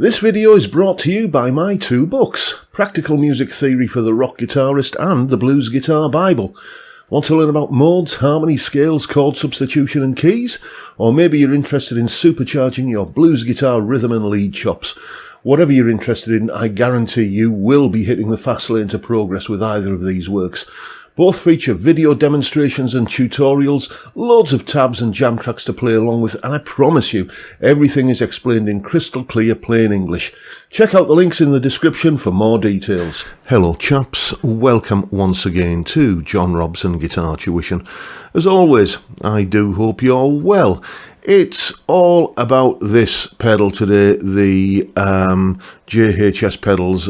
This video is brought to you by my two books, Practical Music Theory for the Rock Guitarist and The Blues Guitar Bible. Want to learn about modes, harmony, scales, chord substitution and keys? Or maybe you're interested in supercharging your blues guitar rhythm and lead chops. Whatever you're interested in, I guarantee you will be hitting the fast lane to progress with either of these works. Both feature video demonstrations and tutorials, loads of tabs and jam tracks to play along with, and I promise you, everything is explained in crystal clear plain English. Check out the links in the description for more details. Hello chaps, welcome once again to John Robson Guitar Tuition. As always, I do hope you're well. It's all about this pedal today, the JHS pedals,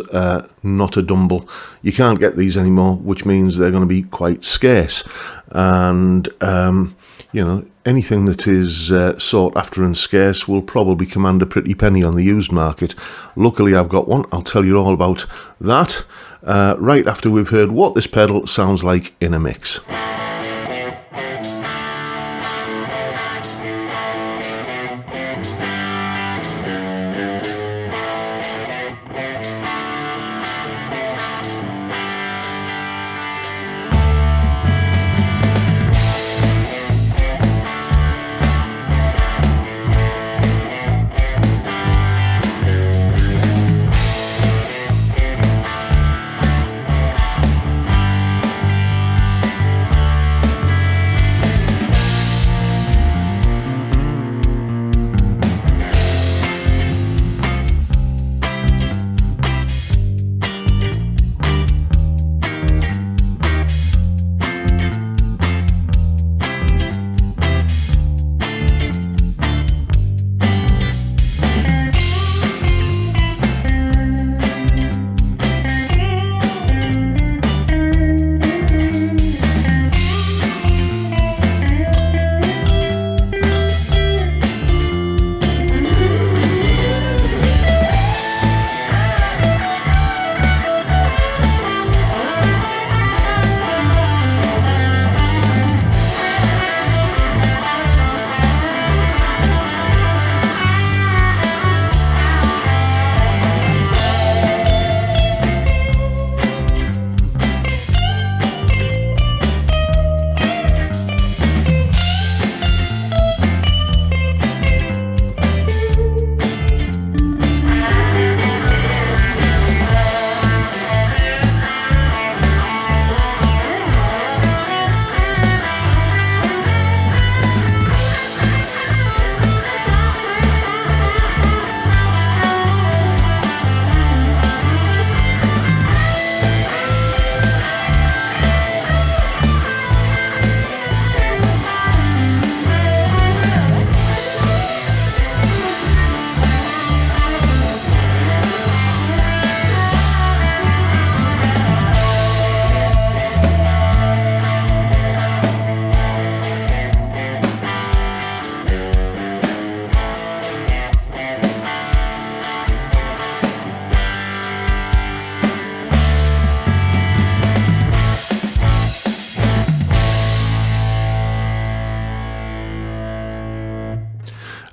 Notadumble. You can't get these anymore, which means they're going to be quite scarce. And, you know, anything that is sought after and scarce will probably command a pretty penny on the used market. Luckily, I've got one. I'll tell you all about that right after we've heard what this pedal sounds like in a mix.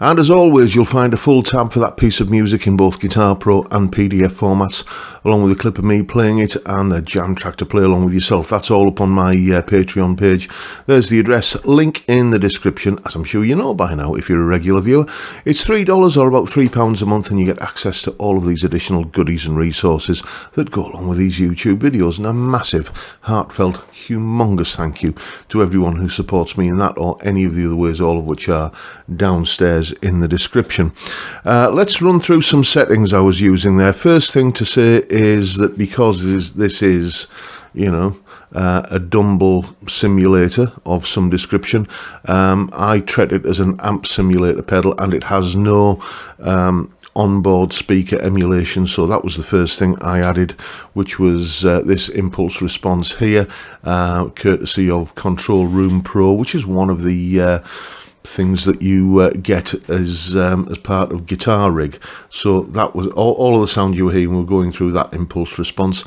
And as always, you'll find a full tab for that piece of music in both Guitar Pro and PDF formats, along with a clip of me playing it and the jam track to play along with yourself. That's all up on my Patreon page. There's the address, link in the description, as I'm sure you know by now if you're a regular viewer. It's $3 or about £3 a month, and you get access to all of these additional goodies and resources that go along with these YouTube videos. And a massive, heartfelt, humongous thank you to everyone who supports me in that or any of the other ways, all of which are downstairs in the description. Let's run through some settings I was using there. First thing to say is that because this is, you know, a Dumble simulator of some description, I treat it as an amp simulator pedal, and it has no onboard speaker emulation. So that was the first thing I added, which was this impulse response here, courtesy of Control Room Pro, which is one of the things that you get as part of Guitar Rig. So that was all of the sound you were hearing were going through that impulse response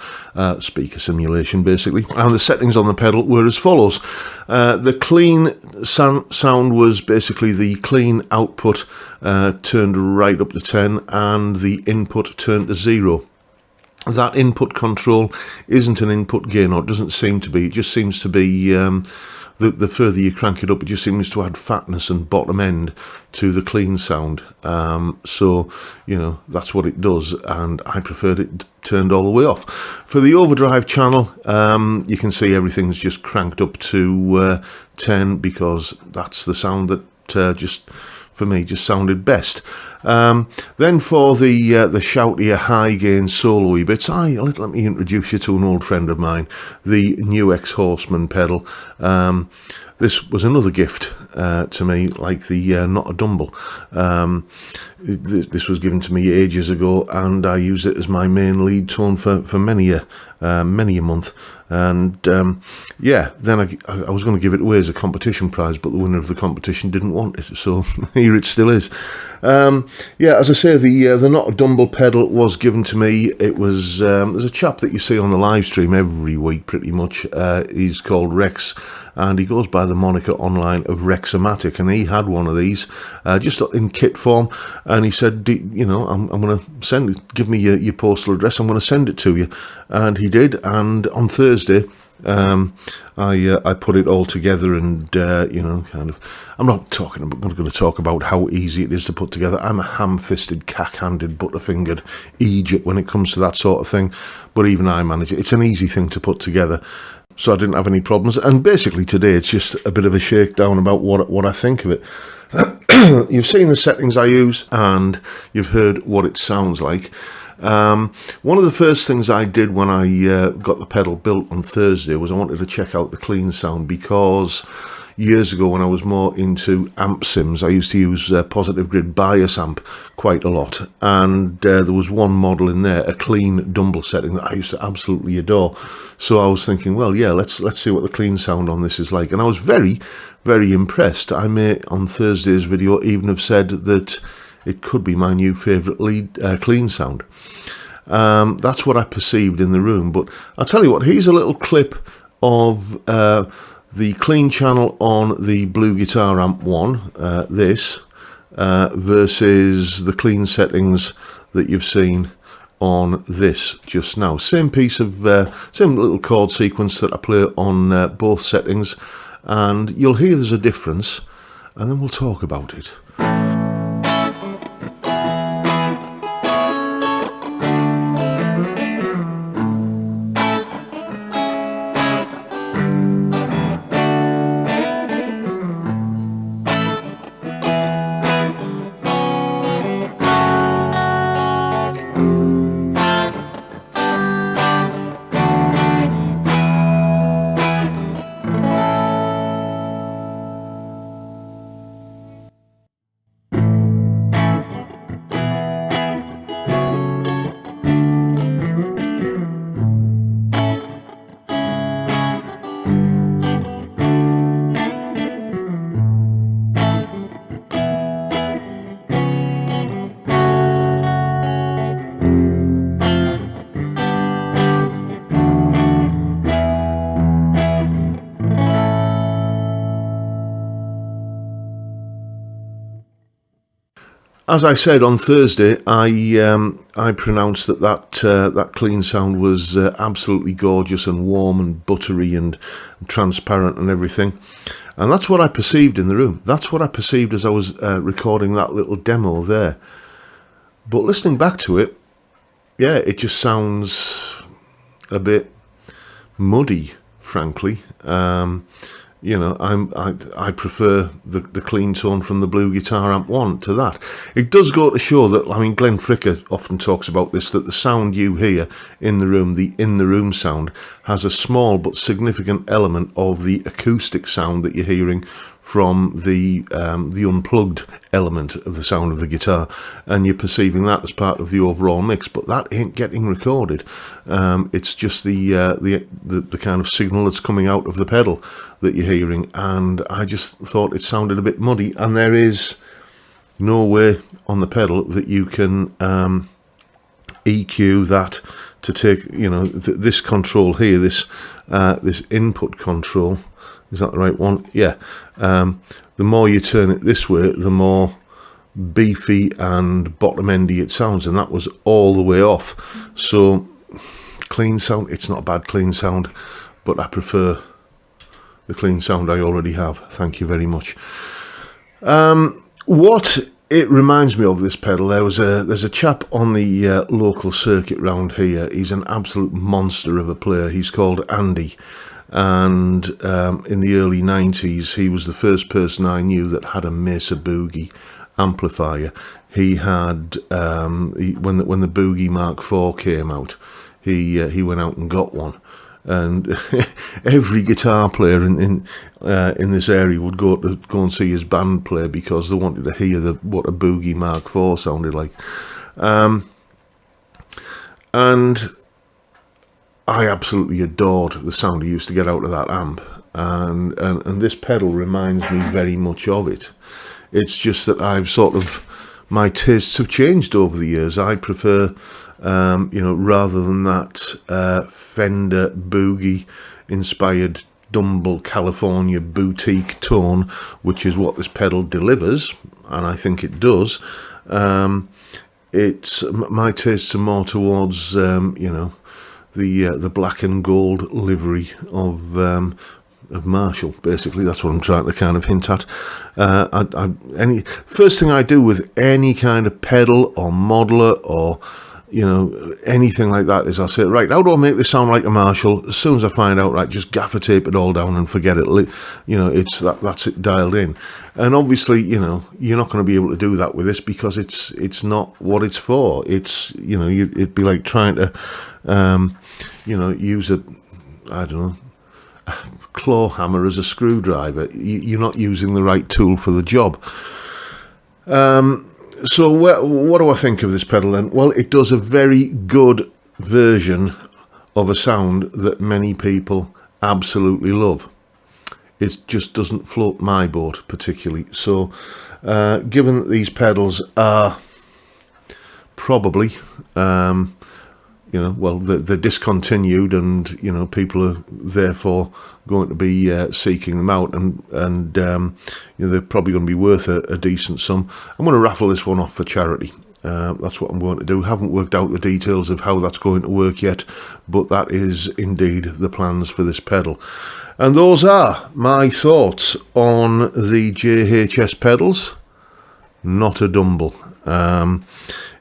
speaker simulation basically. And the settings on the pedal were as follows. The clean sound was basically the clean output turned right up to 10 and the input turned to 0. That input control isn't an input gain, or it doesn't seem to be. It just seems to be, the further you crank it up, it just seems to add fatness and bottom end to the clean sound. So, you know, that's what it does, and I preferred it turned all the way off. For the overdrive channel, you can see everything's just cranked up to 10, because that's the sound that just, for me, just sounded best. Then for the shoutier high gain solo-y bits, let me introduce you to an old friend of mine, the new Ex-Horseman pedal. This was another gift to me, like the Notadumble. This was given to me ages ago, and I used it as my main lead tone for many a month. And yeah, then I was going to give it away as a competition prize, but the winner of the competition didn't want it, so here it still is. Yeah, as I say, the Notadumble pedal was given to me. It was there's a chap that you see on the live stream every week, pretty much. He's called Rex, and he goes by the moniker online of Rexomatic, and he had one of these just in kit form, and he said, you know, I'm going to give me your postal address, I'm going to send it to you. And he did, and on Thursday I put it all together, and you know, kind of, I'm not going to talk about how easy it is to put together. I'm a ham-fisted, cack-handed, butterfingered Egypt when it comes to that sort of thing, but even I manage it. It's an easy thing to put together, so I didn't have any problems. And basically today it's just a bit of a shakedown about what I think of it. You've seen the settings I use, and you've heard what it sounds like. One of the first things I did when I got the pedal built on Thursday was I wanted to check out the clean sound, because years ago when I was more into amp sims, I used to use Positive Grid Bias amp quite a lot, and there was one model in there, a clean Dumble setting, that I used to absolutely adore. So I was thinking, well, yeah, let's see what the clean sound on this is like, and I was very, very impressed. I may, on Thursday's video, even have said that it could be my new favourite clean sound. That's what I perceived in the room, but I'll tell you what, here's a little clip of the clean channel on the Blue Guitar Amp 1, this, versus the clean settings that you've seen on this just now. Same piece of, same little chord sequence that I play on both settings, and you'll hear there's a difference, and then we'll talk about it. As I said on Thursday, I pronounced that clean sound was absolutely gorgeous and warm and buttery and transparent and everything, and that's what I perceived in the room. That's what I perceived as I was recording that little demo there. But listening back to it, yeah, it just sounds a bit muddy, frankly. You know, I prefer the clean tone from the Blue Guitar Amp 1 to that. It does go to show that, I mean, Glenn Fricker often talks about this, that the sound you hear in the room, the in-the-room sound, has a small but significant element of the acoustic sound that you're hearing from the unplugged element of the sound of the guitar, and you're perceiving that as part of the overall mix, but that ain't getting recorded. It's just the kind of signal that's coming out of the pedal that you're hearing, and I just thought it sounded a bit muddy, and there is no way on the pedal that you can EQ that to take, you know, this control here, this input control, Is that the right one? Yeah. The more you turn it this way, the more beefy and bottom-endy it sounds, and that was all the way off. So clean sound, it's not a bad clean sound, but I prefer the clean sound I already have. Thank you very much. What it reminds me of, this pedal, there's a chap on the local circuit round here. He's an absolute monster of a player. He's called Andy, and in the early 90s he was the first person I knew that had a Mesa Boogie amplifier. He had when the Boogie Mark IV came out, he went out and got one, and every guitar player in this area would go and see his band play because they wanted to hear what a Boogie Mark IV sounded like. And I absolutely adored the sound he used to get out of that amp, and this pedal reminds me very much of it. It's just that my tastes have changed over the years. I prefer, rather than that Fender Boogie inspired Dumble California boutique tone, which is what this pedal delivers, and I think it does. My tastes are more towards, the black and gold livery of Marshall. Basically, that's what I'm trying to kind of hint at. First thing I do with any kind of pedal or modeler or anything like that is I say, right, how do I make this sound like a Marshall? As soon as I find out, right, just gaffer tape it all down and forget it. It's that's it dialed in. And obviously, you're not going to be able to do that with this because it's not what it's for. It's it'd be like trying to use a claw hammer as a screwdriver. You're not using the right tool for the job. So what do I think of this pedal then? Well, it does a very good version of a sound that many people absolutely love. It just doesn't float my boat particularly. So given that these pedals are probably they're discontinued, and people are therefore going to be seeking them out, and they're probably going to be worth a decent sum. I'm going to raffle this one off for charity. That's what I'm going to do. Haven't worked out the details of how that's going to work yet, but that is indeed the plans for this pedal. And those are my thoughts on the JHS pedals. Notadumble.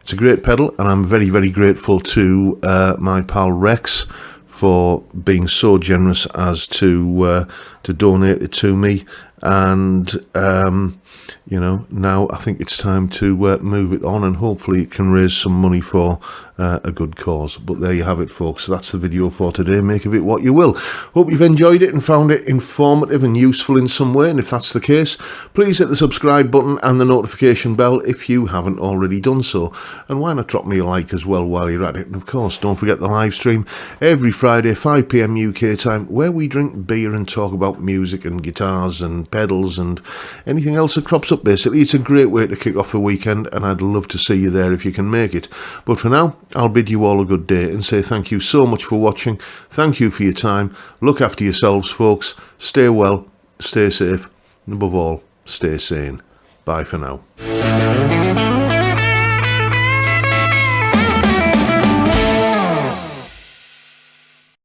It's a great pedal, and I'm very, very grateful to my pal Rex for being so generous as to donate it to me. And now I think it's time to move it on, and hopefully it can raise some money for a good cause. But there you have it, folks. That's the video for today. Make of it what you will. Hope you've enjoyed it and found it informative and useful in some way, and if that's the case, please hit the subscribe button and the notification bell if you haven't already done so. And why not drop me a like as well while you're at it. And of course, don't forget the live stream every Friday 5 PM UK time, where we drink beer and talk about music and guitars and pedals and anything else that crops up. Basically, it's a great way to kick off the weekend, and I'd love to see you there if you can make it. But for now, I'll bid you all a good day and say thank you so much for watching. Thank you for your time. Look after yourselves, folks. Stay well, stay safe, and above all, stay sane. Bye for now.